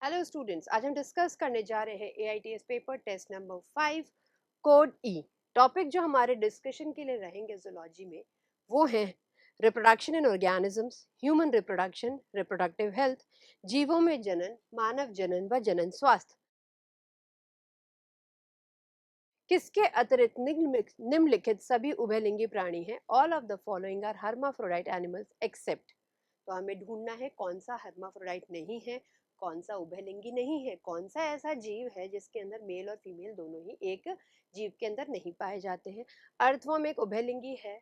Hello students, आज हम discuss करने जा रहे हैं AITS paper test number 5 code E. Topic जो हमारे डिस्कशन के लिए रहेंगे जूलॉजी में वो है reproduction in organisms, human reproduction, reproductive health, जीवों में जनन, मानव जनन व जनन स्वास्थ्य। किसके अतिरिक्त निम्नलिखित सभी उभयलिंगी प्राणी हैं? All of the following are hermaphrodite animals except. तो हमें ढूंढना है कौन सा हर्माफ्रोडाइट नहीं है, कौन सा उभयलिंगी नहीं है, कौन सा ऐसा जीव है जिसके अंदर मेल और फीमेल दोनों ही एक जीव के अंदर नहीं पाए जाते हैं। अर्थवर्म एक उभयलिंगी है।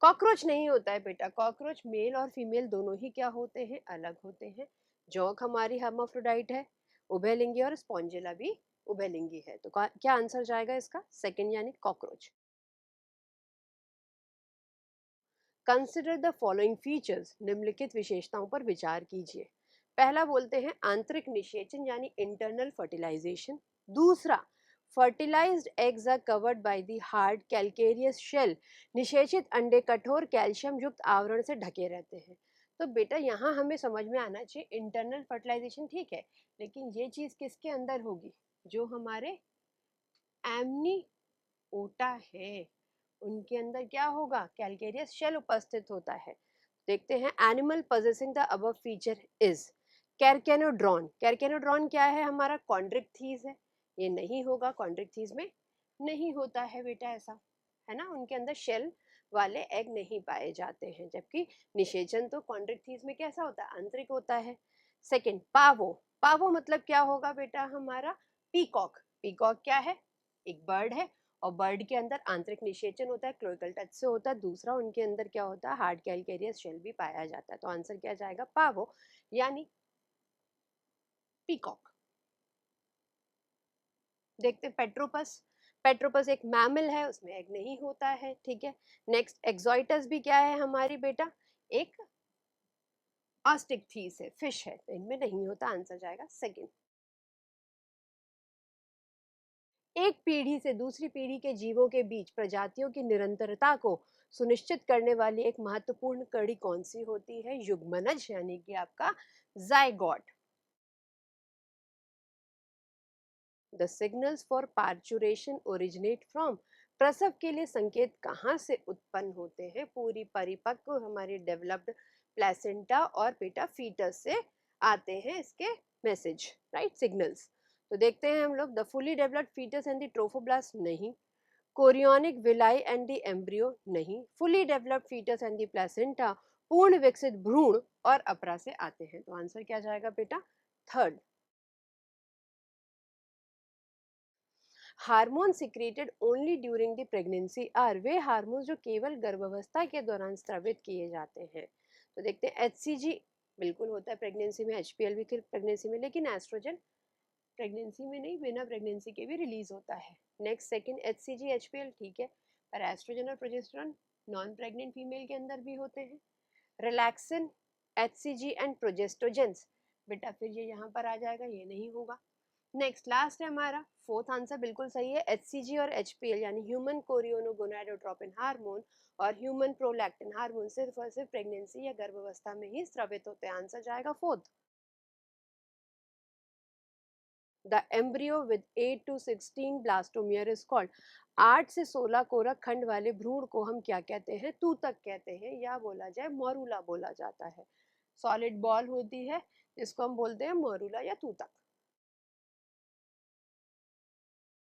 कॉकरोच नहीं होता है बेटा, कॉकरोच मेल और फीमेल दोनों ही क्या होते हैं? अलग होते हैं। जौक हमारी हर्माफ्रोडाइट है, उभयलिंगी, और स्पॉन्जिला भी उभयलिंगी है। तो क्या आंसर जाएगा इसका? सेकंड यानी cockroach. Consider the following features, निम्नलिखित विशेषताओं पर विचार कीजिए। पहला बोलते हैं आंतरिक निषेचन यानी इंटरनल फर्टिलाइजेशन। दूसरा, fertilized eggs are covered by the hard calcareous shell. निषेचित अंडे कठोर कैल्शियम युक्त आवरण से ढके रहते हैं। तो बेटा यहाँ हमें समझ में आना चाहिए इंटरनल फर्टिलाइजेशन ठीक है, लेकिन ये चीज किसके अंदर होगी? जो हमारे एमनीओटा है उनके अंदर क्या होगा? कैल्केरियस शेल उपस्थित होता है। देखते हैं, animal possessing the above feature is Carcharodon. Carcharodon क्या है? हमारा कॉन्ड्रिक्थीज है। ये नहीं होगा, कॉन्ड्रिक्थीज में नहीं होता है बेटा, ऐसा है ना, उनके अंदर शेल वाले एग नहीं पाए जाते हैं। जबकि निषेचन तो कॉन्ड्रिक्थीज में कैसा होता है? आंतरिक होता है। सेकंड, पावो। पावो मतलब क्या होगा बेटा? हमारा पीकॉक। पीकॉक क्या है? एक बर्ड है, और बर्ड के अंदर आंतरिक निषेचन होता है, क्लोइकल टच से होता है। दूसरा, उनके अंदर क्या होता है? हार्ड कैल्केरियस शेल भी पाया जाता है। तो आंसर क्या जाएगा? पावो यानी पीकॉक। देखते हैं पेट्रोपस। पेट्रोपस एक मैमल है, उसमें एग नहीं होता है, ठीक है। नेक्स्ट, एक्सोइटस भी क्या है हमारी बेटा? एक ऑस्टिक थीस है, फिश है, तो इनमें नहीं होता। आंसर जाएगा सेकंड। एक पीढ़ी से दूसरी पीढ़ी के जीवों के बीच प्रजातियों की निरंतरता को सुनिश्चित करने वाली एक महत्वपूर्ण कड़ी कौन सी होती है? युग्मनज यानी कि आपका zygote. The signals for parturition originate from. प्रसव के लिए संकेत कहाँ से उत्पन्न होते हैं? पूरी परिपक्व हमारी डेवलप्ड प्लेसेंटा और बेटा फीटस से आते हैं इसके मैसेज, राइट, सिग्नल्स। तो देखते हैं हम लोग, the fully developed foetus and the trophoblast नहीं, chorionic villi and the embryo नहीं, fully developed foetus and the placenta पूर्ण विकसित भ्रूण और अपरा से आते हैं। तो आंसर क्या जाएगा बेटा? Third. Hormone secreted only during the pregnancy are. वे हार्मोन जो केवल गर्भावस्था के दौरान स्रावित किए जाते हैं। तो देखते हैं, HCG बिल्कुल होता है प्रेगनेंसी में, HPL भी प्रेगनेंसी में, लेकिन एस्ट्रोजन प्रेगनेंसी में नहीं, बिना प्रेगनेंसी के भी रिलीज होता है। नेक्स्ट, सेकंड, HCG HPL ठीक है, पर एस्ट्रोजन और प्रोजेस्टेरॉन नॉन प्रेग्नेंट फीमेल के अंदर भी होते हैं। रिलैक्सिन, HCG एंड प्रोजेस्टोजेंस, बेटा फिर ये यहाँ पर आ जाएगा, ये नहीं होगा। नेक्स्ट, लास्ट है हमारा फोर्थ आंसर, बिल्कुल सही है, HCG और HPL यानी ह्यूमन कोरियोनोगोनाडोट्रोपिन हार्मोन और ह्यूमन प्रोलैक्टिन हार्मोन सिर्फ और सिर्फ प्रेगनेंसी या गर्भावस्था में ही स्रावित होते हैं। आंसर जाएगा fourth. The embryo with 8 to 16 blastomere is called. 8 से 16 कोरक खंड वाले भ्रूण को हम क्या कहते हैं? तूतक कहते हैं, या बोला जाए मोरूला बोला जाता है। सॉलिड बॉल होती है जिसको हम बोलते हैं मोरूला या तूतक।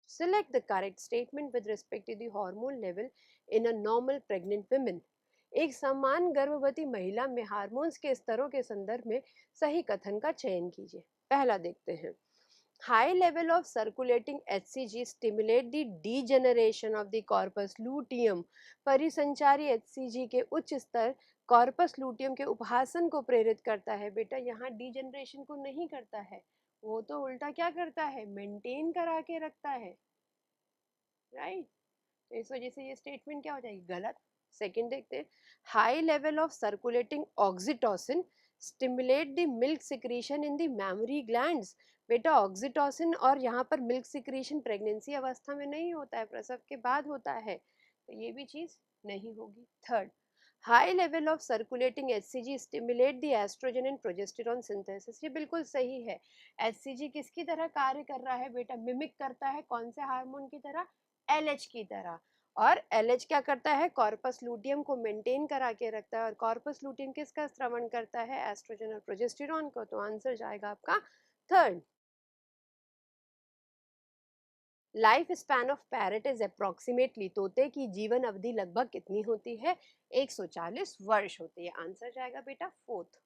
Select the correct statement with respect to the hormone level in a normal pregnant woman. एक समान गर्भवती महिला में हार्मोन्स के स्तरों के संदर्भ में सही कथन का चयन कीजिए। पहला देखते हैं, high level of circulating HCG stimulate the degeneration of the corpus luteum. परिसंचारी HCG के उच्च स्तर कॉर्पस लूटियम के उपहासन को प्रेरित करता है। बेटा यहाँ डीजेनरेशन को नहीं करता है, वो तो उल्टा क्या करता है? मेंटेन करा के रखता है, राइट। तो इस वजह से ये स्टेटमेंट क्या हो जाएगी? गलत। सेकंड देखते हैं, high level of circulating oxytocin stimulate the milk secretion in the memory glands. बेटा ऑक्सीटोसिन और यहाँ पर मिल्क सिक्रीशन प्रेगनेंसी अवस्था में नहीं होता है, प्रसव के बाद होता है, तो ये भी चीज नहीं होगी। Third, high level of circulating HCG stimulate the oestrogen and progesterone synthesis, ये बिल्कुल सही है। एचसीजी किसकी तरह कार्य कर रहा है बेटा? मिमिक करता है कौन से हार्मोन की तरह? एलएच की तरह। और एलएच क्या करता है? कॉर्पस लूटियम को मेंटेन करा के रखता है। और कॉर्पस लूटियम किसका श्रवण करता है? एस्ट्रोजन और प्रोजेस्टेरॉन को। तो आंसर जाएगा आपका third. Life span of parrot is approximately, तोते की जीवन अवधि लगभग कितनी होती है? 140 वर्ष होती है। आंसर जाएगा बेटा fourth.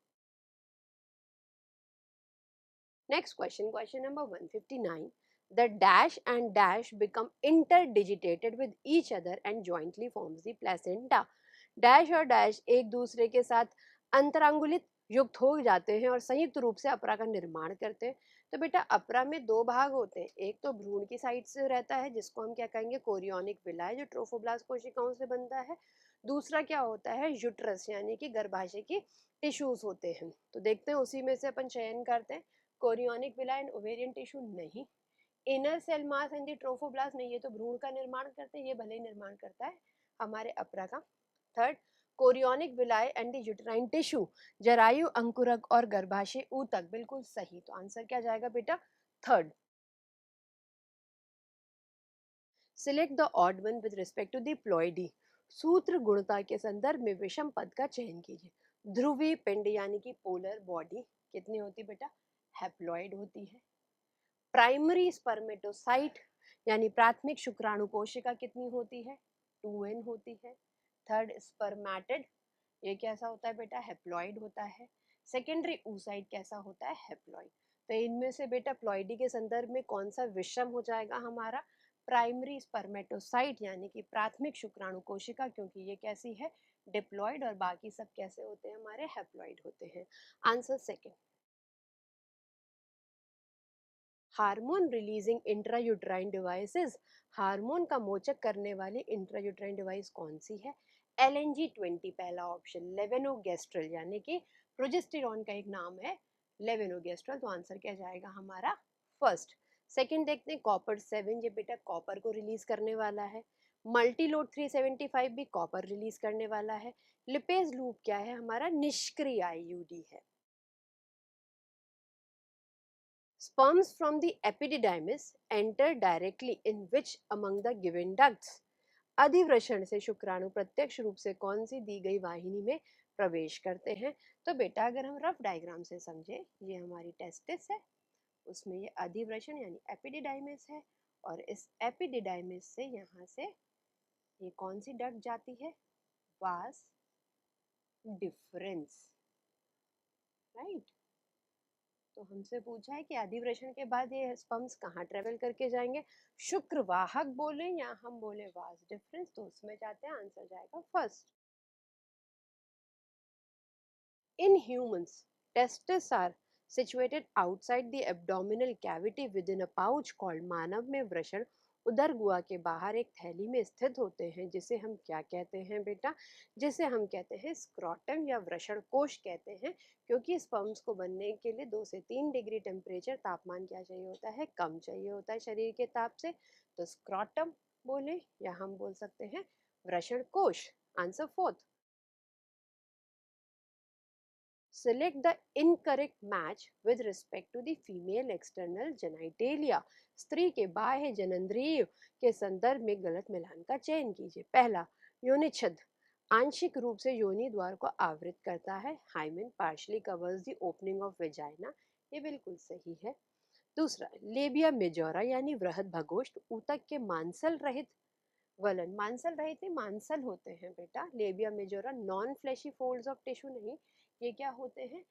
Next question, question number 159। The dash and dash become interdigitated with each other and jointly forms the placenta. Dash और डैश एक दूसरे के साथ अंतरांगुलित युक्त हो जाते हैं और संयुक्त रूप से अपरा का निर्माण करते हैं। तो बेटा अपरा में दो भाग होते हैं, एक तो भ्रूण की साइड से रहता है जिसको हम क्या कहेंगे? कोरियोनिक विलाय, जो ट्रोफोब्लास्ट कोशिकाओं से बनता है। दूसरा क्या होता है? यूट्रस, यानी कि गर्भाशय की टिश्यूज होते हैं। तो देखते हैं उसी में से अपन चयन करते हैं। Chorionic villi and ovarian tissue नहीं। Inner cell mass and the trophoblast नहीं, ये तो भ्रूण का निर्माण करते हैं, ये भले ही निर्माण करता है हमारे अपरा का। Third, chorionic villi and the uterine tissue, जरायु, अंकुरक और गर्भाशय ऊतक, बिल्कुल सही। तो आंसर क्या जाएगा बेटा? Third. Select the odd one with respect to the ploidy. सूत्र गुणता के संदर्भ में विषम पद का चयन कीजिए। ध्रुवीय पिंड यानी कि पोलर बॉडी कितनी होती बेटा? हैप्लॉइड होती है। प्राइमरी स्पर्मेटोसाइट यानी प्राथमिक शुक्राणु कोशिका कितनी होती है? 2n होती है। थर्ड, स्पर्मेटिड, ये कैसा होता है बेटा? हैप्लॉइड होता है। सेकेंडरी oocyte कैसा होता है? हैप्लॉइड। तो इनमें से बेटा प्लॉइडी के संदर्भ में कौन सा विषम हो जाएगा हमारा? प्राइमरी स्पर्मेटोसाइट यानी कि प्राथमिक शुक्राणु कोशिका, क्योंकि ये कैसी है? डिप्लॉइड। और बाकी सब कैसे होते हैं हमारे? हैप्लॉइड होते हैं। Answer second. Hormone releasing intrauterine devices, hormone का मोचक करने वाली इंट्रायूट्राइन डिवाइस कौन सी है? LNG-20 पहला ऑप्शन। लेवेनोगेस्ट्रल यानी कि प्रोजेस्टेरॉन का एक नाम है लेवेनोगेस्ट्रल। तो आंसर क्या जाएगा हमारा? फर्स्ट। सेकंड देखते हैं, कॉपर 7, ये बेटा कॉपर को रिलीज करने वाला है। मल्टीलोड 375 भी कॉपर रिलीज करने वाला है। लिपेज लूप क्या है हमारा? निष्क्रिय आईयूडी है। Sperms from the epididymis enter directly in which among the given ducts? अधिवृषण से शुक्राणु प्रत्यक्ष रूप से कौन सी दी गई वाहिनी में प्रवेश करते हैं? तो बेटा अगर हम रफ डायग्राम से समझे, ये हमारी टेस्टिस है, उसमें ये अधिवृषण यानी एपिडिडाइमिस है, और इस एपिडिडाइमिस से यहाँ से ये कौन सी डक्ट जाती है? Vas deferens, right. तो हमसे पूछा है कि अधिवृषण के बाद ये स्पर्म्स कहाँ ट्रेवल करके जाएंगे? शुक्रवाहक बोले या हम बोले वास डिफरेंस, तो उसमें जाते हैं। आंसर जाएगा first. In humans, testes are situated outside the abdominal cavity within a pouch called मानव में वृषण उदर गुहा के बाहर एक थैली में स्थित होते हैं, जिसे हम क्या कहते हैं बेटा? जिसे हम कहते हैं स्क्रॉटम या वृषण कोश कहते हैं। क्योंकि स्पर्म्स को बनने के लिए 2 से 3 डिग्री टेम्परेचर तापमान क्या चाहिए होता है? कम चाहिए होता है शरीर के ताप से। तो स्क्रॉटम बोले या हम बोल सकते हैं वृषण कोश। Answer fourth. Select the incorrect match with respect to the female external genitalia. स्त्री के बाह्य जननेंद्रिय के संदर्भ में गलत मिलान का चयन कीजिए। पहला, योनिच्छद आंशिक रूप से योनि द्वार को आवृत करता है। Hymen partially covers the opening of vagina, ये बिल्कुल सही है। दूसरा, लेबिया मेजोरा यानी वृहद भगोष्ठ ऊतक के मांसल रहित वलन, मांसल रहित नहीं मांसल होते हैं बेटा। Labia majora non fleshy folds of tissue नहीं, ये क्या होते हैं?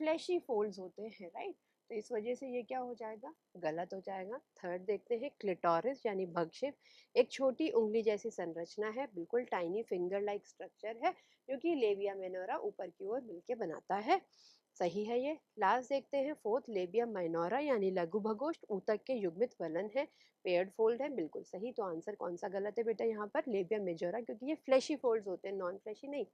फ्लैशी फोल्ड्स होते हैं, राइट। तो इस वजह से ये क्या हो जाएगा? गलत हो जाएगा। थर्ड देखते हैं, क्लिटोरिस यानी भक्षिप एक छोटी उंगली जैसी संरचना है, बिल्कुल टाइनी फिंगर लाइक स्ट्रक्चर है, जो कि लेबिया मेनोरा ऊपर की ओर मिलके बनाता है। सही है ये। लास्ट देखते हैं, फोर्थ, लेबिया माइनोरा यानी लघु भगोष्ठ ऊतक के युग्मित फलन है, पेयर्ड फोल्ड है, बिल्कुल सही। तो आंसर कौन सा गलत है बेटा यहाँ पर? लेबिया मेजोरा, क्योंकि ये फ्लैशी फोल्ड्स होते हैं, नॉन फ्लैशी नहीं।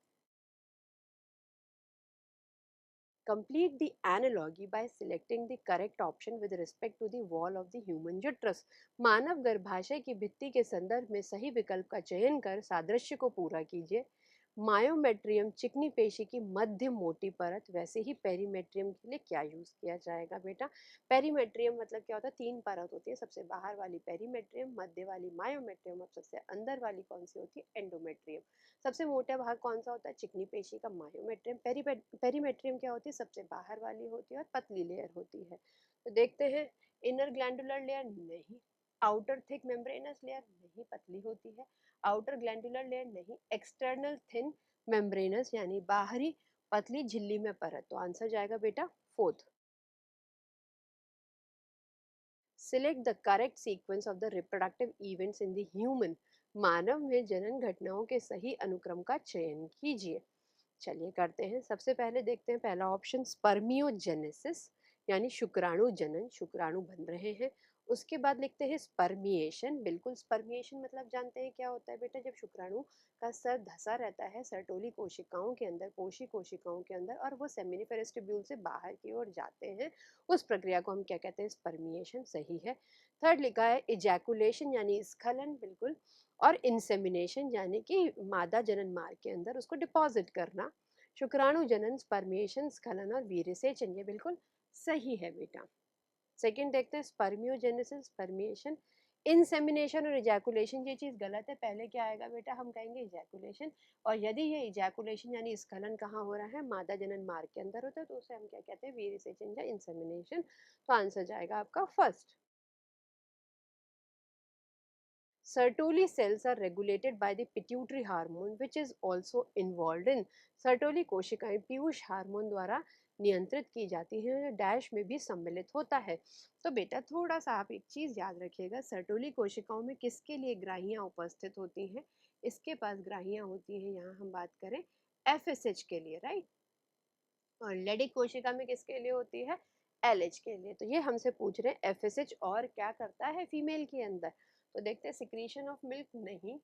Complete the analogy by selecting the correct option with respect to the wall of the human uterus. मानव गर्भाशय की भित्ति के संदर्भ में सही विकल्प का चयन कर सादृश्य को पूरा कीजिए। मायोमेट्रियम चिकनी पेशी की मध्य मोटी परत, वैसे ही पेरीमेट्रियम के लिए क्या यूज किया जाएगा बेटा? पेरीमेट्रियम मतलब क्या होता है? 3 परत होती है, सबसे बाहर वाली पेरीमेट्रियम, मध्य वाली मायोमेट्रियम और सबसे अंदर वाली कौन सी होती है? एंडोमेट्रियम। सबसे मोटा भाग कौन सा होता है? चिकनी पेशी का, मायोमेट्रियम। पेरीमेट्रियम क्या होती है? सबसे बाहर वाली होती है और पतली लेयर होती है। तो देखते हैं, इनर ग्लैंडुलर लेयर नहीं, आउटर थिक मेम्ब्रेनस लेयर नहीं, पतली होती है। आउटर ग्लैंडुलर लेयर नहीं, एक्सटर्नल थिन मेम्ब्रेनस यानी बाहरी पतली झिल्ली में परत। तो आंसर जाएगा बेटा fourth. Select the correct sequence of the reproductive events in the human. मानव में जनन घटनाओं के सही अनुक्रम का चयन कीजिए। चलिए करते हैं। सबसे पहले देखते हैं पहला ऑप्शन, स्पर्मियोजेनेसिस यानी शुक्राणु जनन, शुक्राणु बन रहे हैं। उसके बाद लिखते हैं स्पर्मिएशन। बिल्कुल, स्पर्मिएशन मतलब जानते हैं क्या होता है बेटा? जब शुक्राणु का सर धसा रहता है सर्टोली कोशिकाओं के अंदर, पोषी कोशिकाओं के अंदर, और वो सेमिनिफेरस ट्यूब्यूल से बाहर की ओर जाते हैं, उस प्रक्रिया को हम क्या कहते हैं? स्पर्मिएशन। सही है। थर्ड लिखा है इजैकुलेशन यानी स्खलन, बिल्कुल, और इंसेमिनेशन यानी कि मादा जनन मार्ग के अंदर उसको डिपॉजिट करना। शुक्राणु जनन, स्पर्मिएशन, स्खलन और वीर्यसेचन, ये बिल्कुल सही है बेटा। सेकंड देखते हैं, स्पर्मियोजेनेसिस, स्पर्मिएशन, इंसेमिनेशन और इजैकुलेशन, ये चीज गलत है। पहले क्या आएगा बेटा? हम कहेंगे इजैकुलेशन। और यदि ये इजैकुलेशन यानी स्खलन कहाँ हो रहा है? मादा जनन मार्ग के अंदर होता है, तो उसे हम क्या कहते हैं? वीर्यसेचन या इंसेमिनेशन। तो आंसर जाएगा आपका first. Sertoli cells are regulated by the pituitary hormone which is also involved in। Sertoli कोशिकाएं पीयूष हार्मोन द्वारा नियंत्रित की जाती हैं और डैश में भी सम्मिलित होता है। तो बेटा थोड़ा सा आप एक चीज याद रखिएगा, सर्टोली कोशिकाओं में किसके लिए ग्राहियां उपस्थित होती हैं? इसके पास ग्राहियां होती हैं, यहाँ हम बात करें एफएसएच के लिए, राइट। और लेडिक कोशिका में किसके लिए होती है? एलएच के लिए। तो ये हमसे पूछ रहे हैं एफएसएच और क्या करता है फीमेल के अंदर। तो देखते हैं, सिक्रीशन ऑफ मिल्क नहीं,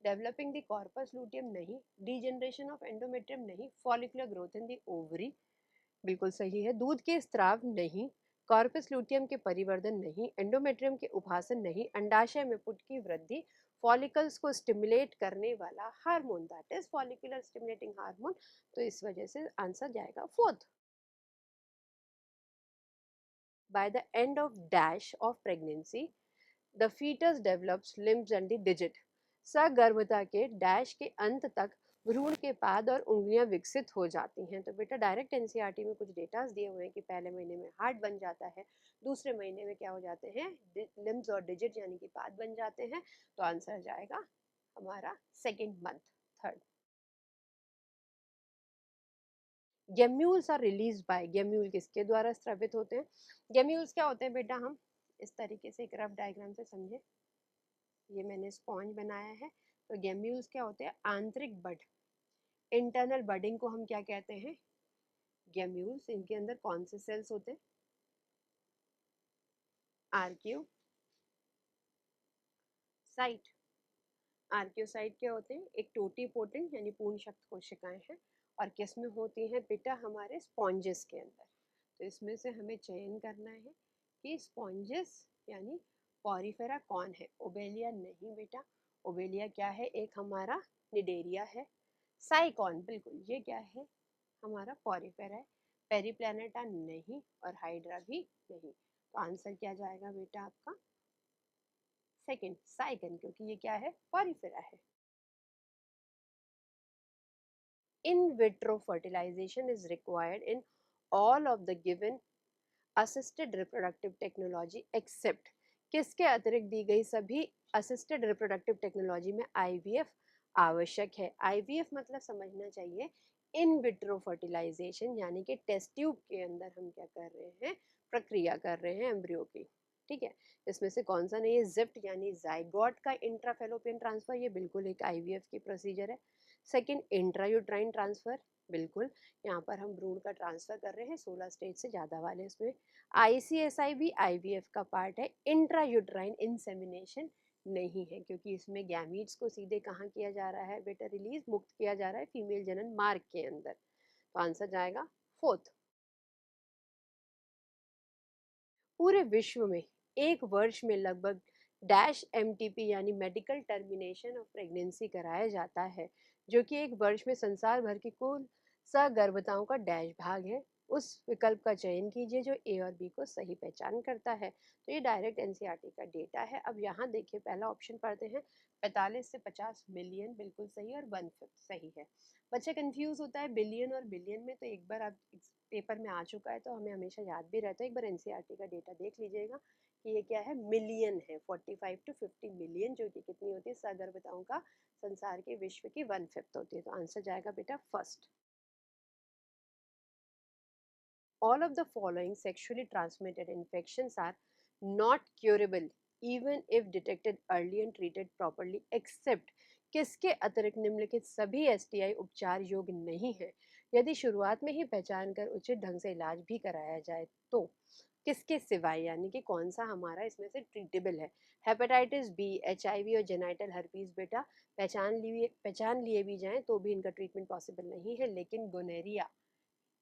डेवलपिंग द कॉर्पस लूटियम नहीं, डीजनरेशन ऑफ एंडोमेट्रियम नहीं, follicular growth in the ovary, बिल्कुल सही है। दूध के स्त्राव नहीं, कॉर्पस लूटियम के परिवर्धन नहीं, एंडोमेट्रियम के उभासन नहीं, अंडाशय में पुट की वृद्धि, फॉलिकल्स को स्टिमुलेट करने वाला hormone, that is follicular stimulating hormone. तो इस वजह से आंसर जाएगा fourth. By the end of dash of pregnancy, the fetus develops limbs and the digit। सगर्भता के डैश के अंत तक भ्रूण के पाद और उंगलियां विकसित हो जाती हैं। तो बेटा डायरेक्ट एनसीईआरटी में कुछ डेटास दिए हुए हैं कि पहले महीने में हार्ट बन जाता है, दूसरे महीने में क्या हो जाते हैं? लिम्स और डिजिट यानी कि पाद बन जाते हैं। तो आंसर जाएगा हमारा second month, third. Gemmules are release by, gemmule किसके द्वारा स्रावित होते हैं? गेम्यूल्स क्या होते हैं बेटा? हम इस तरीके से एक रफ डायग्राम से समझे। ये मैंने स्पॉन्ज बनाया है। तो गेम्यूल्स क्या होते हैं? आंतरिक बड, इंटरनल बडिंग को हम क्या कहते हैं? गेम्यूल्स। इनके अंदर कौन से सेल्स होते हैं? आर्क्यू साइट। आर्क्योसाइट क्या होते हैं? एक टोटी पोटेंट यानी पूर्ण शक्त कोशिकाएं हैं। और किस में होती हैं बेटा? हमारे स्पॉन्जेस के अंदर। तो इसमें से हमें चयन करना है कि स्पॉन्जेस यानी पॉरीफेरा कौन है? ओबेलिया नहीं बेटा, ओबेलिया क्या है? एक हमारा निडेरिया है। साइकॉन, बिल्कुल, ये क्या है? हमारा पॉरीफेरा है। पेरीप्लैनेटा नहीं, और हाइड्रा भी नहीं। तो आंसर क्या जाएगा बेटा आपका? सेकंड, साइकन, क्योंकि ये क्या है? पॉरीफेरा है। In vitro fertilization is required in all of the given assisted reproductive technology except, किसके अतिरिक्त दी गई सभी assisted reproductive technology में IVF आवश्यक है? IVF मतलब समझना चाहिए इन विट्रो फर्टिलाइजेशन, यानी कि टेस्ट ट्यूब के अंदर हम क्या कर रहे हैं? प्रक्रिया कर रहे हैं एम्ब्रियो की। ठीक है, इसमें से कौन सा नहीं है? जिप्ट यानी जाइगोट का इंट्राफेलोपियन ट्रांसफर, ये बिल्कुल एक आईवीएफ की प्रोसीजर है। सेकंड, इंट्रायूट्राइन ट्रांसफर, बिल्कुल, यहाँ पर हम भ्रूण का ट्रांसफर कर रहे हैं 16 स्टेज से ज़्यादा वाले उसमें। आईसीएसआई भी आईवीएफ का पार्ट है। इंट्रायूट्राइन इंसेमिनेशन नहीं है, क्योंकि इसमें गैमीट्स को सीधे कहाँ किया जा रहा है बेटा? रिलीज, मुक्त किया जा रहा है फीमेल जनन मार्ग के अंदर। तो आंसर जाएगा फोर्थ। पूरे विश्व में एक वर्ष में लगभग डैश एमटीपी यानी मेडिकल टर्मिनेशन ऑफ प्रेगनेंसी कराया जाता है। जो कि एक वर्ष में संसार भर की कुल सगर्भताओं का डैश भाग है। उस विकल्प का चयन कीजिए जो ए और बी को सही पहचान करता है। तो ये डायरेक्ट एनसीईआरटी का डेटा है। अब यहाँ देखिए पहला ऑप्शन पढ़ते हैं, 45 से 50 मिलियन बिल्कुल सही और 1/5 सही है। बच्चा कंफ्यूज होता है बिलियन और बिलियन में, तो एक बार आप पेपर में आ चुका है तो हमें हमेशा याद भी रहता है। एक बार एनसीईआरटी का डेटा देख लीजिएगा कि ये क्या है, मिलियन है। 45 to 50 मिलियन, जो कि कितनी होती है सगर्भताओं का संसार के विश्व की 1/5 होती है। तो आंसर जाएगा बेटा first. All of the following sexually transmitted infections are not curable even if detected early and treated properly except किसके अतिरिक्त निम्नलिखित सभी एसटीआई उपचार योग्य नहीं है यदि शुरुआत में ही पहचान कर उचित ढंग से इलाज भी कराया जाए तो। किसके सिवाय, यानी कि कौन सा हमारा इसमें से ट्रीटेबल है। हेपेटाइटिस बी, एचआईवी और जेनाइटल हर्पीज बेटा पहचान लिए भी जाएं तो भी इनका ट्रीटमेंट पॉसिबल नहीं है, लेकिन गोनेरिया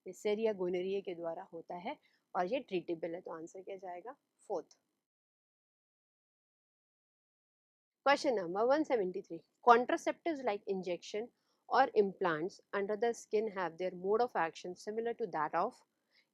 या गोनेरिया के द्वारा होता है और ये ट्रीटेबल है। तो आंसर क्या जाएगा, fourth. Question number 173. Contraceptives like injection or implants under the skin have their mode of action similar to that of।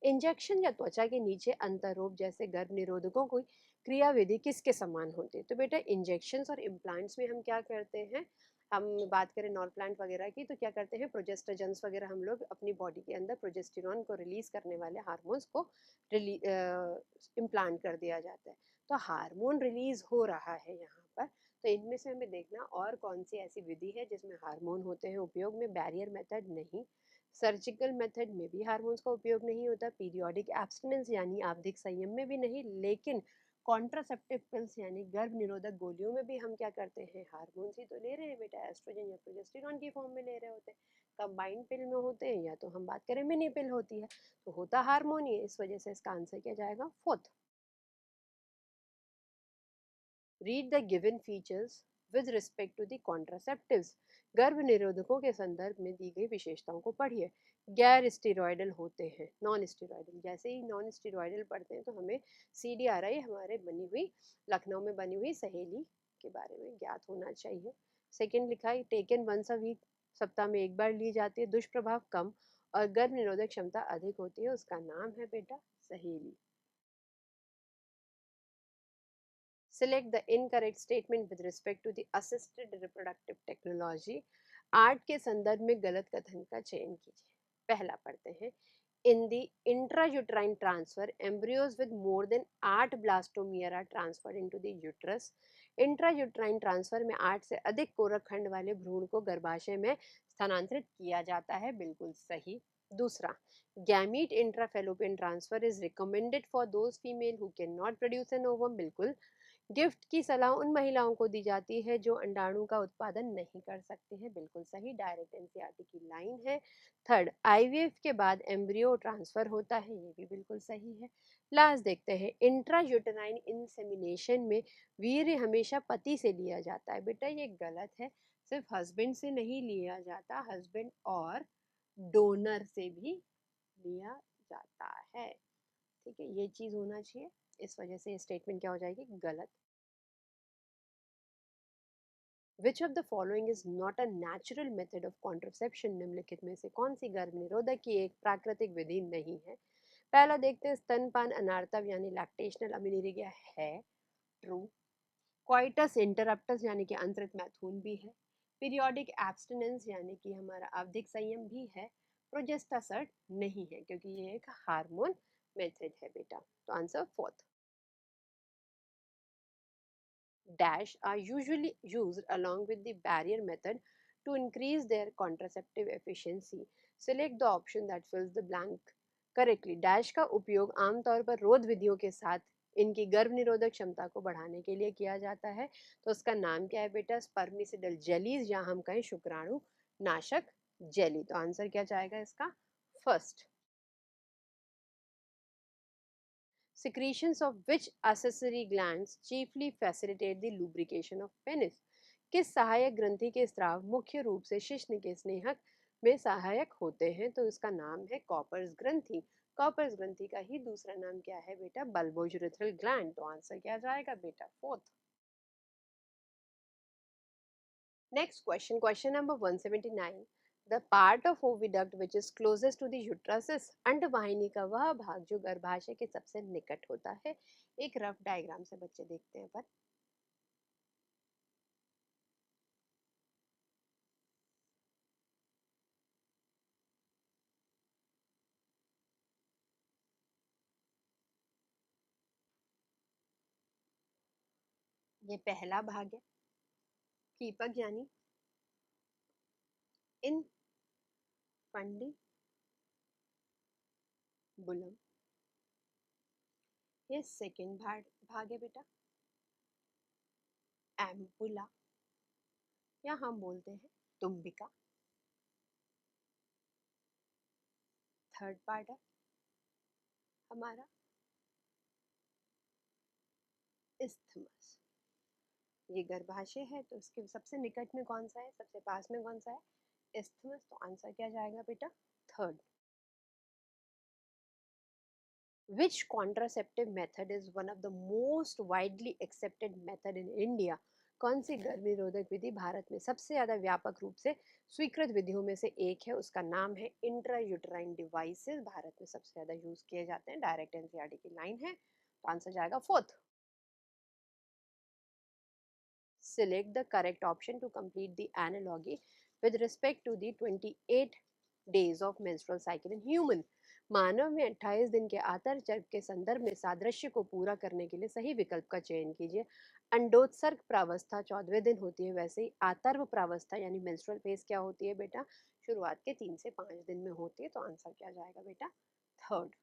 Injection या त्वचा के नीचे अंतरोप जैसे गर्भ निरोधकों की क्रियाविधि किसके समान होती है। तो बेटा इंजेक्शंस और इम्प्लांट्स में हम क्या करते हैं, हम बात करें नॉर प्लांट वगैरह की तो क्या करते हैं, प्रोजेस्टेजेंस वगैरह हम लोग अपनी बॉडी के अंदर प्रोजेस्टेरॉन को रिलीज करने वाले हार्मोन्स को इम्प्लांट कर दिया जाता है। तो हार्मोन रिलीज हो रहा है यहाँ पर। तो इनमें से हमें देखना और कौन सी ऐसी विधि है जिसमें हार्मोन होते हैं उपयोग में। बैरियर मेथड नहीं, सर्जिकल मेथड में भी हार्मोन्स का उपयोग नहीं होता, पीरियोडिक एब्स्टिनेंस यानी आवधिक संयम में भी नहीं, लेकिन कॉन्ट्रासेप्टिव पिल्स यानी गर्भ निरोधक गोलियों में भी हम क्या करते हैं, हार्मोन्स ही तो ले रहे हैं बेटा, एस्ट्रोजन या प्रोजेस्टेरॉन की फॉर्म में ले रहे होते हैं। कंबाइंड पिल में होते हैं या तो हम बात करें मिनी पिल होती है, तो होता हार्मोन ही है। इस वजह से इसका आंसर क्या जाएगा, fourth. Read the given features with respect to the contraceptives। गर्भ निरोधकों के संदर्भ में दी गई विशेषताओं को पढ़िए। गैर स्टेरॉयडल होते हैं, नॉन स्टेरॉयडल। जैसे ही नॉन स्टेरॉयडल पढ़ते हैं तो हमें CDRI हमारे बनी हुई लखनऊ में बनी हुई सहेली के बारे में ज्ञात होना चाहिए। सेकेंड लिखा है टेकन वंस अ वीक, सप्ताह में एक बार ली जाती है, दुष्प्रभाव कम और गर्भ निरोधक क्षमता अधिक होती है। उसका नाम है बेटा सहेली। Select the incorrect statement with respect to the assisted reproductive technology। Art के संदर्भ में गलत कथन का चयन कीजिए। पहला पढ़ते हैं, in the intrauterine transfer embryos with more than 8 blastomere are transferred into the uterus। Intrauterine transfer में 8 से अधिक कोरक खंड वाले भ्रूण को गर्भाशय में स्थानांतरित किया जाता है, बिल्कुल सही। दूसरा, gamete intrafallopian transfer is recommended for those female who can not produce an ovum, बिल्कुल। गिफ्ट की सलाह उन महिलाओं को दी जाती है जो अंडाणु का उत्पादन नहीं कर सकती हैं, बिल्कुल सही, डायरेक्ट एनसीईआरटी की लाइन है। थर्ड, आईवीएफ के बाद एम्ब्रियो ट्रांसफर होता है, ये भी बिल्कुल सही है। लास्ट देखते हैं, इंट्रायूटेराइन इंसेमिनेशन में वीर्य हमेशा पति से लिया जाता है, बेटा ये गलत है। सिर्फ हस्बैंड से नहीं लिया जाता, हस्बैंड और डोनर से भी लिया जाता है। ठीक है, ये चीज होना चाहिए। इस वजह से स्टेटमेंट क्या हो जाएगी, गलत। Which of the following is not a natural method of contraception. निम्नलिखित में से कौन सी गर्भ निरोधक की एक प्राकृतिक विधि नहीं है। पहला देखते हैं, स्तनपान अनार्तव यानी लैक्टेशनल अमीनीरिया है, ट्रू। क्वाइटस इंटरप्टस यानी कि अंतरित मैथुन भी है। पीरियोडिक एब्स्टिनेंस यानी कि हमारा आवधिक संयम भी है। प्रोजेस्टासर्ट नहीं है क्योंकि ये एक हार्मोन मेथड है बेटा। तो answer fourth. Dash are usually used along with the barrier method to increase their contraceptive efficiency। Select the option that fills the blank correctly। Dash का उपयोग आमतौर पर रोध विधियों के साथ इनकी गर्भ निरोधक क्षमता को बढ़ाने के लिए किया जाता है। तो उसका नाम क्या है बेटा, स्पर्मिसिडल जेलीज या हम कहें शुक्राणु नाशक जेली। तो आंसर क्या जाएगा इसका, first. Secretions of which accessory glands chiefly facilitate the lubrication of penis। किस सहायक ग्रंथि के स्राव मुख्य रूप से शिश्न के स्नेहक में सहायक होते हैं। तो इसका नाम है कॉपर्स ग्रंथि। कॉपर्स ग्रंथि का ही दूसरा नाम क्या है बेटा, बल्बोजुरेथ्रल ग्लैंड। तो आंसर क्या जाएगा बेटा, fourth. Next question, question number 179. The part of oviduct which is closest to the uterus is अंडवाहिनी का वह भाग जो गर्भाशय के सबसे निकट होता है. एक रफ डायग्राम से बच्चे देखते हैं अपन. ये पहला भाग है, कीपक यानी इन फंडी बुलम. ये सेकेंड भाग है बेटा, एम्पुला, या हम बोलते हैं तुम्बिका. थर्ड पार्ट है हमारा इस्थमस. ये गर्भाशय है तो इसके सबसे निकट में कौन सा है, सबसे पास में कौन सा है, इस्थमस. तो आंसर क्या जाएगा बेटा, third. Which contraceptive method is one of the most widely accepted method in India? कौन सी गर्मी रोधक विधि भारत में सबसे ज्यादा व्यापक रूप से स्वीकृत विधियों में से एक है? उसका नाम है इंट्रायूटराइन डिवाइसेस. भारत में सबसे ज्यादा यूज किए जाते हैं. डायरेक्ट एनसीईआरटी की लाइन है, तो आंसर जाएगा fourth. Select the correct option to complete the analogy with respect to the 28 days of menstrual cycle in human. मानव में 28 दिन के आतर चक्र के संदर्भ में सादृश्य को पूरा करने के लिए सही विकल्प का चयन कीजिए. अंडोत्सर्ग प्रावस्था 14वें दिन होती है, वैसे ही आतर्व प्रावस्था यानी मेंस्ट्रुअल फेज क्या होती है बेटा, शुरुआत के 3 से 5 दिन में होती है. तो आंसर क्या जाएगा बेटा, third.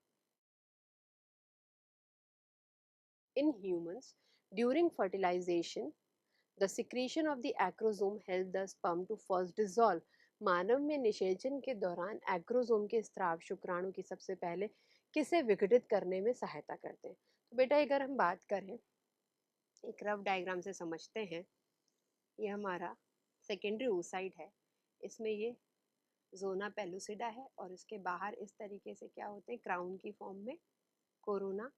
In humans, during fertilization, the secretion of the acrosome help the sperm to first dissolve. मानव में निषेचन के दौरान एक्रोसोम के स्राव शुक्राणु की सबसे पहले किसे विघटित करने में सहायता करते हैं? तो बेटा अगर हम बात करें, एक रफ डायग्राम से समझते हैं. ये हमारा सेकेंडरी oocyte है. इसमें ये जोना पेलुसिडा है और इसके बाहर इस तरीके से क्या होते हैं, क्राउन की फॉर्म में कोरोना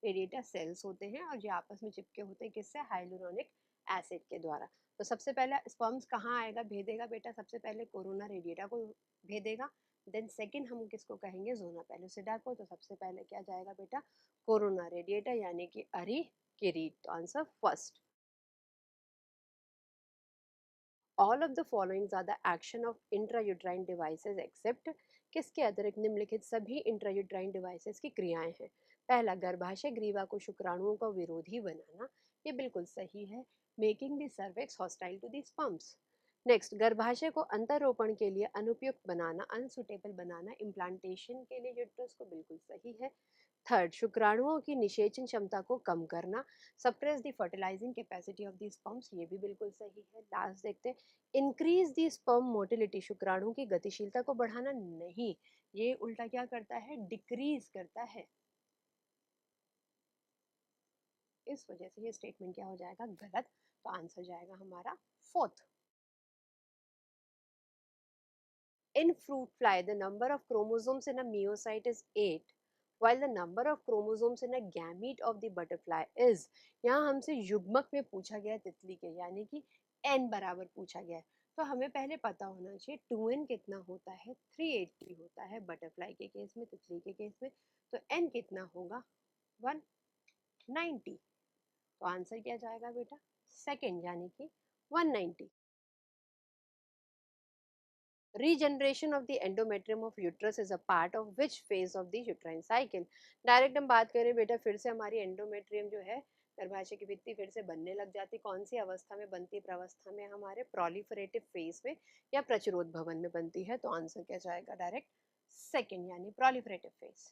रेडिएटा सेल्स होते हैं और जो आपस में चिपके होते हैं किससे, हाइलुरोनिक एसिड के द्वारा. तो सबसे पहले स्पर्म्स कहाँ आएगा, भेदेगा बेटा, सबसे पहले कोरोना रेडिएटा को भेदेगा. देन सेकंड हम किसको कहेंगे, जोना पेलुसिडा को. तो सबसे पहले क्या जाएगा बेटा, कोरोना रेडिएटा यानी कि अरी किरीट. तो answer first. All of the following are the action of intrauterine devices except, किसके अतिरिक्त निम्नलिखित सभी इंट्रायूट्राइन डिवाइसेस की क्रियाएं हैं? पहला, गर्भाशय ग्रीवा को शुक्राणुओं का विरोधी बनाना. ये बिल्कुल सही है. Making the cervix hostile to the sperms. Next, गर्भाशय को अंतरोपण के लिए अनुपयुक्त बनाना, अनसुटेबल बनाना इम्प्लांटेशन के लिए यूट्रस को, बिल्कुल सही है. थर्ड, शुक्राणुओं की निषेचन क्षमता को कम करना, suppress the fertilising capacity of the sperms. ये भी बिल्कुल सही है. लास्ट देखते हैं, इंक्रीज द स्पर्म मोटिलिटी, शुक्राणु की गतिशीलता को बढ़ाना नहीं, ये उल्टा क्या करता है, डिक्रीज करता है. इस वजह से ये स्टेटमेंट क्या हो जाएगा, गलत. तो आंसर जाएगा हमारा fourth. In fruit fly, the number of chromosomes in a meiocyte is 8, while the number of chromosomes in a gamete of the butterfly is. यहाँ हमसे युग्मक में पूछा गया है तितली के, यानी कि n बराबर पूछा गया है. तो हमें पहले पता होना चाहिए 2n कितना होता है, 380 होता है बटरफ्लाई के केस में, तितली के केस में. तो n कितना होगा, 190. तो आंसर क्या जाएगा बेटा, सेकेंड यानी कि 190. Regeneration of the endometrium of uterus is a part of which phase of the uterine cycle? Direct हम बात करें बेटा, फिर से हमारी एंडोमेट्रियम जो है गर्भाशय की भित्ति फिर से बनने लग जाती. कौन सी अवस्था में बनती, प्रावस्था में, हमारे प्रोलिफरेटिव फेज में या प्रचुरोद भवन में बनती है. तो आंसर क्या जाएगा, डायरेक्ट सेकेंड यानी proliferative phase.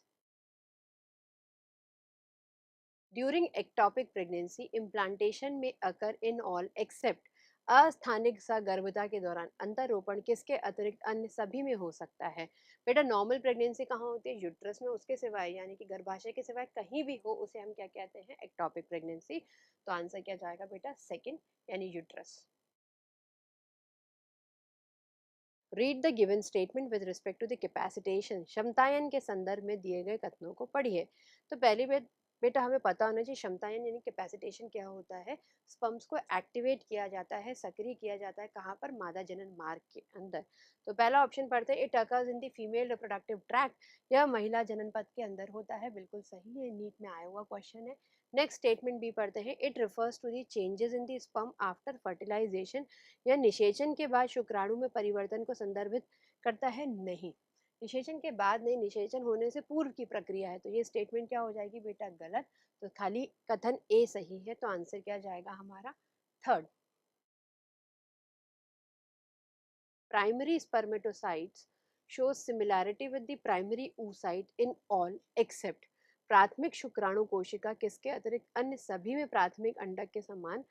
During ectopic pregnancy implantation में अकर इन ऑल एक्सेप्ट, अस्थानिक गर्भता के दौरान अंतरोपण किसके अतिरिक्त अन्य सभी में हो सकता है? बेटा नॉर्मल प्रेगनेंसी कहाँ होती है, यूट्रस में, उसके सिवाय यानी कि गर्भाशय के सिवाय कहीं भी हो उसे हम क्या कहते हैं, एक्टोपिक प्रेगनेंसी. तो आंसर क्या जाएगा बेटा, सेकंड यानी uterus. Read the given statement with respect to the capacitation, क्षमतायन के संदर्भ में दिए गए कथनों को पढ़िए. तो पहली बात, बेटा हमें पता होना चाहिए क्षमता यानी कैपेसिटेशन क्या होता है। स्पर्म्स को एक्टिवेट किया जाता है, सक्रिय किया जाता है कहाँ पर, मादा जनन मार्ग के अंदर। तो पहला ऑप्शन पढ़ते हैं, it occurs in the female reproductive tract, यह महिला जनन पथ के अंदर होता है, बिल्कुल सही है, नीट में आया हुआ क्वेश्चन है। नेक्स्ट स्टेटमेंट बी पढ़ते हैं, it refers to the changes in the sperm after fertilization, यह निषेचन के बाद शुक्राणु में परिवर्तन को संदर्भित करता है, नहीं। निषेचन के बाद नहीं, निषेचन होने से पूर्व की प्रक्रिया है, तो ये स्टेटमेंट क्या हो जाएगी बेटा, गलत। तो खाली कथन ए सही है, तो आंसर क्या जाएगा हमारा, third. Primary spermatocytes show similarity with the primary oocyte in all except, प्राथमिक शुक्राणु कोशिका किसके अतिरिक्त अन्य सभी में प्राथमिक अंडक के समान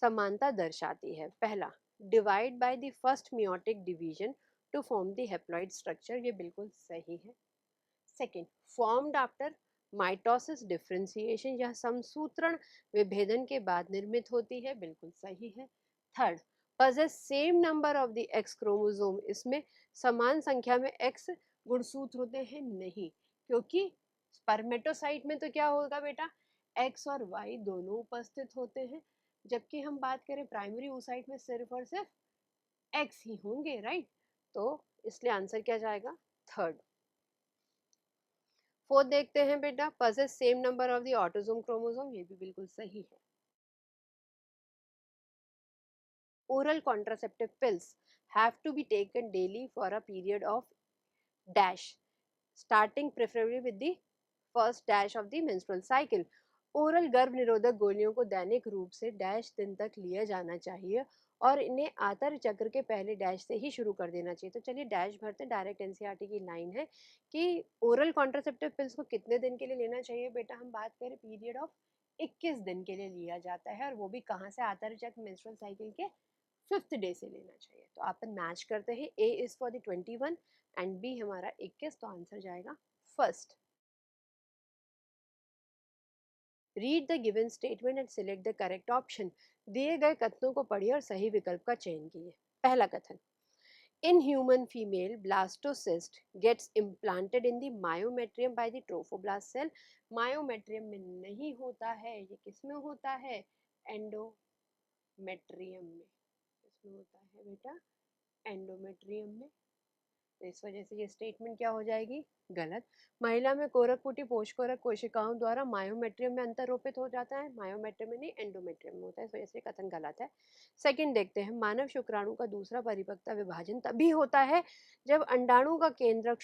समानता दर्शाती है। पहला, divide by the first meiotic division to form the haploid structure, ये बिल्कुल सही है। Second, formed after mitosis differentiation, यह समसूत्रण विभेदन के बाद निर्मित होती है, बिल्कुल सही है। Third, possess same number of the x chromosome, इसमें समान संख्या में एक्स गुणसूत्र होते हैं, नहीं, क्योंकि स्पर्मेटोसाइट में तो क्या होगा बेटा, एक्स और वाई दोनों उपस्थित होते हैं, जबकि हम बात करें प्राइमरी oocyte में सिर्फ और सिर्फ एक्स ही होंगे, राइट। तो इसलिए आंसर क्या जाएगा, थर्ड। फोर्थ देखते हैं बेटा, possess same number of the autosome chromosome, ये भी बिल्कुल सही है। Oral contraceptive pills have to be taken daily for a period of dash, starting preferably with the first dash of the menstrual cycle. Oral गर्भ निरोधक गोलियों को दैनिक रूप से डैश दिन तक लिया जाना चाहिए और इन्हें आतर चक्र के पहले डैश से ही शुरू कर देना चाहिए। तो चलिए डैश भरते, डायरेक्ट एनसीईआरटी की लाइन है कि ओरल कॉन्ट्रासेप्टिव पिल्स को कितने दिन के लिए लेना चाहिए बेटा, हम बात करें पीरियड ऑफ 21 दिन के लिए लिया जाता है, और वो भी कहाँ से, आतर चक्र मेंस्ट्रुअल साइकिल के फिफ्थ डे से लेना चाहिए। तो अपन मैच करते हैं, A is for the 21 and B हमारा 21, तो आंसर जाएगा first. Read the given statement and select the correct option, दिए गए कथनों को पढ़िए और सही विकल्प का चयन कीजिए। पहला कथन, in human female blastocyst gets implanted in the myometrium by the trophoblast cell, myometrium में नहीं होता है, ये किस में होता है, एंडोमेट्रियम में, इसमें होता है बेटा एंडोमेट्रियम में। तो इस वजह से ये स्टेटमेंट क्या हो जाएगी, गलत। महिला में कोरकपुटी पोषकोरक कोशिकाओं द्वारा मायोमेट्रियम में अंतरोपित हो जाता है, मायोमेट्रियम में नहीं एंडोमेट्रियम में होता है, इस वजह से कथन गलत है। सेकंड देखते हैं, मानव शुक्राणु का दूसरा परिपक्वता विभाजन तभी होता है जब अंडाणु का केंद्रक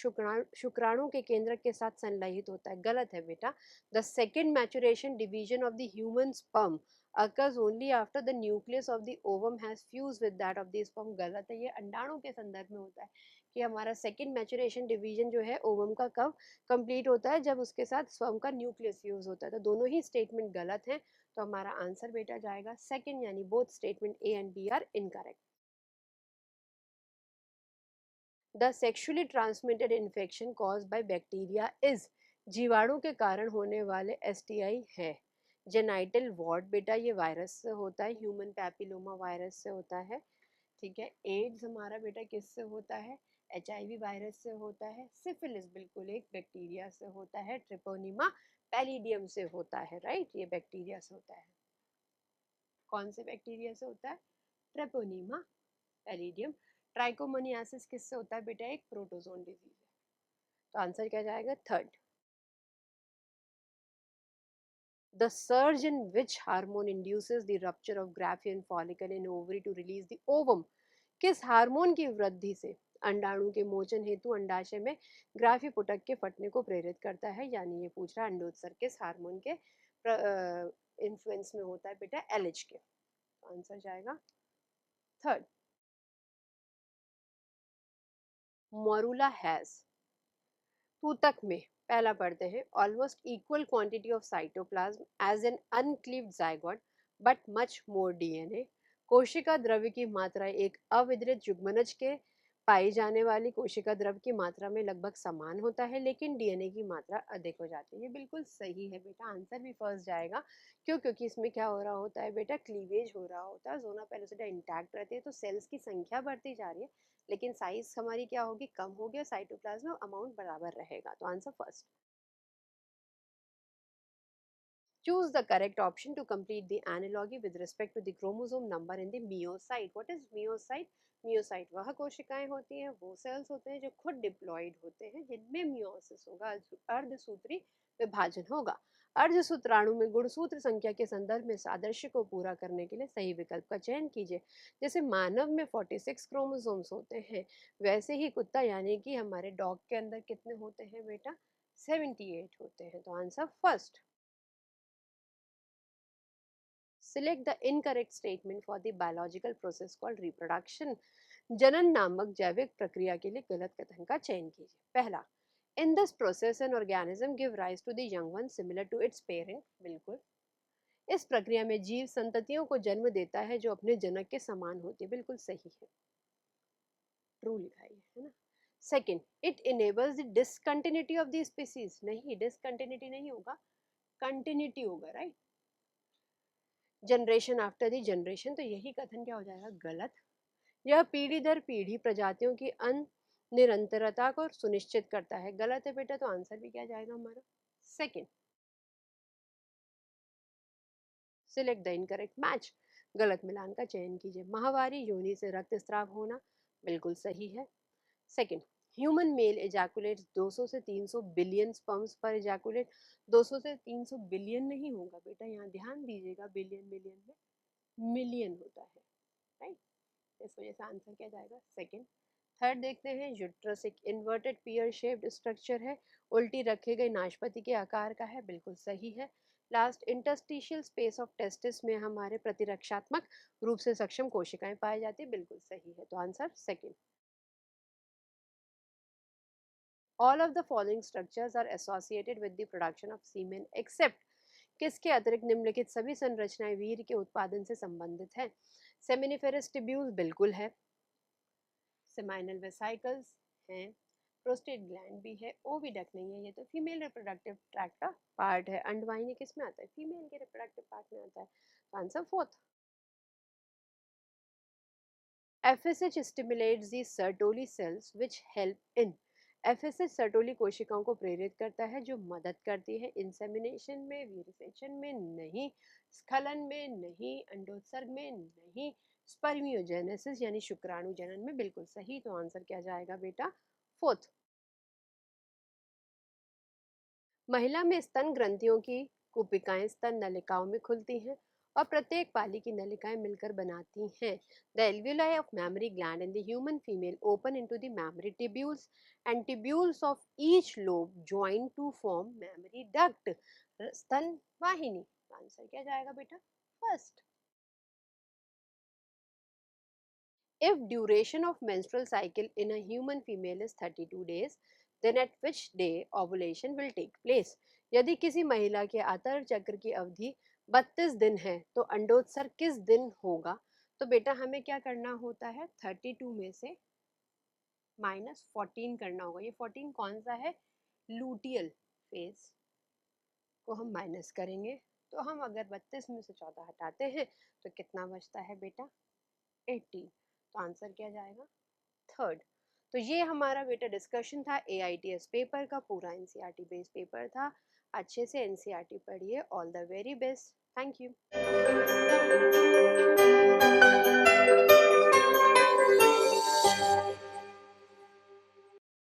शुक्राणु के केंद्रक के साथ संलयित होता है, गलत है बेटा। The second maturation division of the human sperm occurs only after the nucleus of the ovum has fused with that of the sperm, गलत है, ये अंडाणु के संदर्भ में होता है कि हमारा सेकेंड मैचुरेशन डिवीजन जो है ओवम का कब कंप्लीट होता है, जब उसके साथ स्पर्म का न्यूक्लियस यूज होता है। तो दोनों ही स्टेटमेंट गलत हैं, तो हमारा आंसर बेटा जाएगा सेकेंड, यानी both statement A and B are incorrect. The sexually transmitted infection cause by bacteria is, जीवाणु के कारण होने वाले एसटीआई है। जेनाइटल वॉर्ड बेटा ये वायरस से होता है, ह्यूमन पैपिलोमा वायरस से होता है, ठीक है। एड्स हमारा बेटा किससे होता है, एचआईवी वायरस से होता है। सिफिलिस बिल्कुल एक बैक्टीरिया से होता है, ट्रिपोनिमा पैलिडियम से होता है, राइट, ये बैक्टीरिया से होता है। कौन से बैक्टीरिया से होता है, ट्रेपोनिमा पैलिडियम। ट्राइकोमोनियासिस किससे होता है बेटा, एक प्रोटोजोन डिजीज है, तो आंसर क्या जाएगा, third. The surge in which hormone induces the rupture of Graafian follicle in ovary to release the ovum, किस हार्मोन की वृद्धि से अंडाणु के मोचन हेतु अंडाशय में ग्राफी पुटक के फटने को प्रेरित करता है, यानी ये पूछ रहा है अंडोत्सर्ग किस हार्मोन के इन्फ्लुएंस में होता है बेटा, एलएच के, तो आंसर जाएगा थर्ड। मोरूला हैज, तूतक में पहला पढ़ते हैं, almost equal quantity of cytoplasm as an uncleaved zygote but much more DNA, कोशिका द्रव्य की मात्रा एक अविदृत युग्मनज के पाई जाने वाली कोशिका द्रव्य की मात्रा में लगभग समान होता है, लेकिन डीएनए की मात्रा अधिक हो जाती है, ये बिल्कुल सही है बेटा, आंसर भी फर्स्ट जाएगा। क्यों, क्योंकि इसमें क्या हो रहा होता है बेटा, क्लीवेज हो रहा होता है, जोना पेलोसिटा इंटैक्ट रहती है, तो सेल्स की संख्या बढ़ती जा रही है, लेकिन साइज हमारी क्या होगी, कम होगी, और साइटोप्लाज्म अमाउंट बराबर रहेगा, तो answer first. Choose the correct option to complete the analogy with respect to the chromosome number in the myocyte. What is myocyte? Myocyte वह कोशिकाएं होती हैं, वो सेल्स होते हैं जो खुद डिप्लॉयड होते हैं, जिनमें मियोसिस होगा, अर्धसूत्री विभाजन होगा। अर्धसूत्राणु में गुणसूत्र संख्या के संदर्भ में सादृश्य को पूरा करने के लिए सही विकल्प का चयन कीजिए। जैसे मानव में 46 क्रोमोसोम्स होते हैं, वैसे ही कुत्ता यानी कि हमारे डॉग के अंदर कितने होते हैं बेटा? 78 होते हैं। तो answer first. Select the incorrect statement for the biological process called reproduction. जनन नामक जैविक प्रक्रिया के लिए गलत कथन का चयन कीजिए। पहला, in this process an organism give rise to the young one similar to its parent. बिल्कुल। इस प्रक्रिया में जीव संततियों को जन्म देता है जो अपने जनक के समान होती है। बिल्कुल सही है, ट्रू लिखा है ना। Second, it enables the discontinuity of the species. नहीं, डिसकंटिन्यूटी नहीं होगा, कंटिन्यूटी होगा, right. Generation after the generation, तो यही कथन क्या हो जाएगा? गलत। यह पीढ़ी दर पीढ़ी प्रजातियों की निरंतरता को सुनिश्चित करता है। गलत है बेटा, तो आंसर भी क्या जाएगा हमारा? Second. Select the incorrect match. गलत मिलान का चयन कीजिए। माहवारी योनि से रक्तस्राव होना, बिल्कुल सही है। सेकंड, ह्यूमन मेल एजैकुलेट्स 200 से 300 बिलियन स्पर्म्स पर एजैकुलेट। 200 से 300 बिलियन नहीं होगा बेटा, यहाँ ध्यान दीजिएगा, बिलियन मिलियन में मिलियन होता है, राइट। इस वजह से आंसर क्या जाएगा? सेकंड। थर्ड देखते हैं, यूट्रस एक इन्वर्टेड पियर शेप्ड स्ट्रक्चर है, उल्टी रखे गए नाशपाती के आकार का है, बिल्कुल सही है। Last, interstitial space of testis में हमारे प्रतिरक्षात्मक रूप से सक्षम कोशिकाएं पाई जाती है, बिल्कुल सही है। तो answer second. All of the following structures are associated with the production of semen except. किसके अतिरिक्त निम्नलिखित सभी संरचनाएं वीर्य के उत्पादन से संबंधित हैं? सेमिनिफेरस टिब्यूल्स बिल्कुल है, सेमाइनल वेसाइकल्स हैं, प्रोस्टेट ग्लैंड भी है, ओविडक्ट नहीं है, ये तो फीमेल रिप्रोडक्टिव ट्रैक्ट का पार्ट है। अंडवाहिनी किस में आता है? फीमेल के रिप्रोडक्टिव पार्ट में आता है। तो answer fourth. FSH stimulates the Sertoli cells which help in। FSH Sertoli कोशिकाओं को प्रेरित करता है जो मदद करती है इंसेमिनेशन में, वीर्यसेचन में नहीं, स्खलन में नहीं, अंडोत्सर्ग में नहीं, स्पर्मियोजेनेसिस यानी शुक्राणु जनन में, बिल्कुल सही। तो आंसर क्या जाएगा बेटा? फोर्थ। महिला में स्तन ग्रंथियों की कुपिकाएं स्तन नलिकाओं में खुलती हैं और प्रत्येक पाली की नलिकाएं मिलकर बनाती हैं। The alveoli of mammary gland in the human female open into the mammary tubules and tubules of each lobe join to form mammary duct. स्तन वाहिनी। आंसर क्या जाएगा बेटा? First. If duration of menstrual cycle in a human female is 32 days, then at which day ovulation will take place? यदि किसी महिला के आतर चक्र की अवधि 32 दिन है तो अंडोत्सर्ग किस दिन होगा? तो बेटा हमें क्या करना होता है? 32 में से -14 करना होगा। ये 14 कौन सा है? लूटियल फेज को हम माइनस करेंगे। तो हम अगर 32 में से 14 हटाते हैं तो कितना बचता है बेटा? 18। तो आंसर क्या जाएगा? थर्ड। तो ये हमारा बेटा डिस्कशन था AITS पेपर का, पूरा NCERT बेस्ड पेपर था। अच्छे से NCERT पढ़िए। All the very best. Thank you.